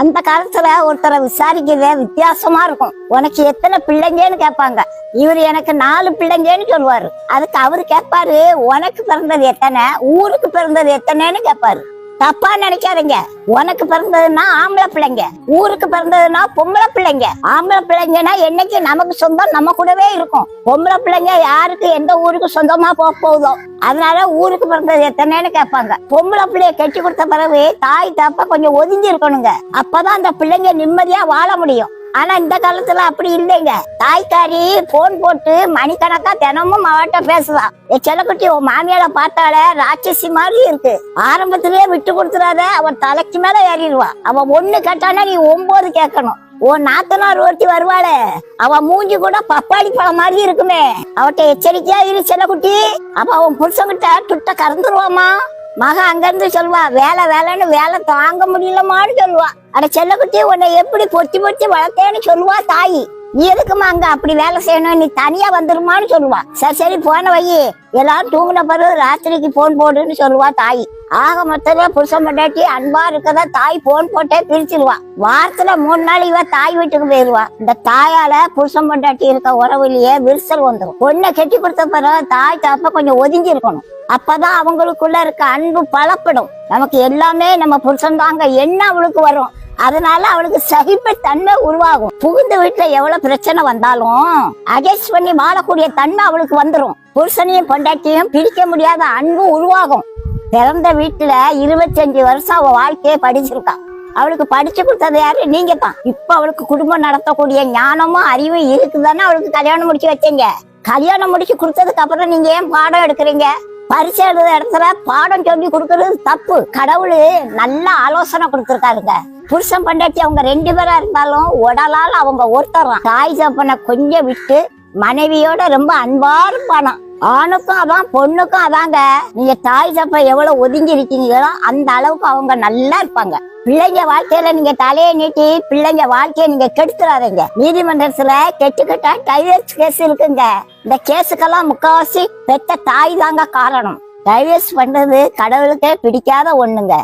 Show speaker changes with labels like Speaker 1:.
Speaker 1: அந்த காலத்துல ஒருத்தரை விசாரிக்கிறதே வித்தியாசமா இருக்கும். உனக்கு எத்தனை பிள்ளைங்கன்னு கேட்பாங்க. இவரு எனக்கு 4 பிள்ளைங்கன்னு சொல்லுவாரு. அதுக்கு அவரு கேட்பாரு, உனக்கு பிறந்தது எத்தனை, ஊருக்கு பிறந்தது எத்தனைன்னு கேட்பாரு. தப்பா நினைக்காதீங்க. உனக்கு பிறந்ததுன்னா ஆம்பளை பிள்ளைங்க, ஊருக்கு பிறந்ததுன்னா பொம்பளை பிள்ளைங்க. ஆம்பளை பிள்ளைங்கன்னா என்னைக்கு நமக்கு சொந்தம் நம்ம கூடவே இருக்கும். பொம்பளை பிள்ளைங்க யாருக்கு எந்த ஊருக்கு சொந்தமா போகுதோ அதனால ஊருக்கு பிறந்தது எத்தனைன்னு கேட்பாங்க. பொம்பளை பிள்ளைய கட்டி கொடுத்த பிறகு தாய் தப்ப கொஞ்சம் ஒதுங்கி இருக்கணுங்க. அப்பதான் அந்த பிள்ளைங்க நிம்மதியா வாழ முடியும். ஆனா இந்த காலத்துல அப்படி இல்லைங்க. தாய்க்காரி போன் போட்டு மணிக்கணக்கா தினமும் அவட்ட பேசுதான். செல்லக்குட்டி உன் மாமியார பார்த்தாலே ராட்சசி மாதிரி இருக்கு, ஆரம்பத்திலேயே விட்டு கொடுத்துறாத, அவன் தலைக்கு மேல ஏறிடுவா. அவன் 1 கேட்டானா நீ 9 கேட்கணும். உன் நாத்தனார் ஒருத்தி வருவாளே, அவ மூஞ்சி கூட பப்பாளி பழம் மாதிரி இருக்குமே, அவட்ட எச்சரிக்கையா இரு செல்லக்குட்டி. அப்ப அவன் புருஷங்கிட்ட துட்ட கறந்துருவாமா. மக அங்க இருந்து சொல்வா, வேலை வேலைன்னு வேலை தாங்க முடியலமான்னு சொல்லுவா. அட செல்லக்குட்டி உன்னை எப்படி பொத்தி பொத்தி வளர்த்தேன்னு சொல்லுவா தாயி. நீ எதுக்குமா அங்க அப்படி வேலை செய்யணும், நீ தனியா வந்துருமான்னு சொல்லுவா. சரி சரி போன வை, எல்லாரும் தூங்கின பிறகு ராத்திரிக்கு போன் போடுன்னு சொல்லுவா தாயி. ஆக மொத்தத்துல புருஷன் பொண்டாட்டி அன்பா இருக்கதா தாய் போன் போட்டே பிரிச்சிருவா. வாரத்துல 3 நாள் இவ தாய் வீட்டுக்கு போயிருவா. இந்த தாயால புருஷன் பொண்டாட்டி இருக்க உறவுலயே விரிசல் வந்துடும். பொண்ணை கட்டி கொடுத்த பிறகு தாய் தாப்ப கொஞ்சம் ஒதுங்கி இருக்கணும். அப்பதான் அவங்களுக்குள்ள இருக்க அன்பு பலப்படும். நமக்கு எல்லாமே நம்ம புருஷன் தாங்க என்ன அவளுக்கு வரும். அதனால அவளுக்கு சகிப்பு தன்மை உருவாகும். புகுந்த வீட்டுல எவ்வளவு பிரச்சனை வந்தாலும் அட்ஜஸ்ட் பண்ணி வாழக்கூடிய தன்மை அவளுக்கு வந்துடும். புருஷனையும் பொண்டாட்டியும் பிரிக்க முடியாத அன்பு உருவாகும். பிறந்த வீட்டுல 25 வருஷம் அவ வாழ்க்கையை படிச்சிருக்கா. அவளுக்கு படிச்சு கொடுத்தது யாரு, நீங்க தான். இப்ப அவளுக்கு குடும்பம் நடத்தக்கூடிய ஞானமும் அறிவும் இருக்குதானே அவளுக்கு கல்யாணம் முடிச்சு வச்சீங்க. கல்யாணம் முடிச்சு கொடுத்ததுக்கு அப்புறம் நீங்க ஏன் பாடம் எடுக்கிறீங்க? பரிசு எழுத இடத்துல பாடம் சொல்லி கொடுக்கறது தப்பு. கடவுள் நல்ல ஆலோசனை கொடுத்துருக்காருங்க. புருஷன் பொண்டாட்டி அவங்க 2 பேரா இருந்தாலும் உடலால் அவங்க ஒருத்தரான். தாய் தப்பனை கொஞ்சம் விட்டு மனைவியோட ரொம்ப அன்பா இருப்பானா. ஆணுக்கும் அதான் பொண்ணுக்கும் அதாங்க. நீங்க தாய் தப்ப எவ்வளவு ஒதுங்கி இருக்கீங்களோ அந்த அளவுக்கு அவங்க நல்லா இருப்பாங்க. பிள்ளைங்க வாழ்க்கையில நீங்க தலையை நீட்டி பிள்ளைங்க வாழ்க்கையை நீங்க கெடுத்துறாதீங்க. நீதிமன்றத்துல கெட்டுக்கிட்டா டைவர்ஸ் கேஸ் இருக்குங்க. இந்த கேஸுக்கெல்லாம் முக்காவாசி பெத்த தாய் தாங்க காரணம். டைவர்ஸ் பண்றது கடவுளுக்கே பிடிக்காத ஒண்ணுங்க.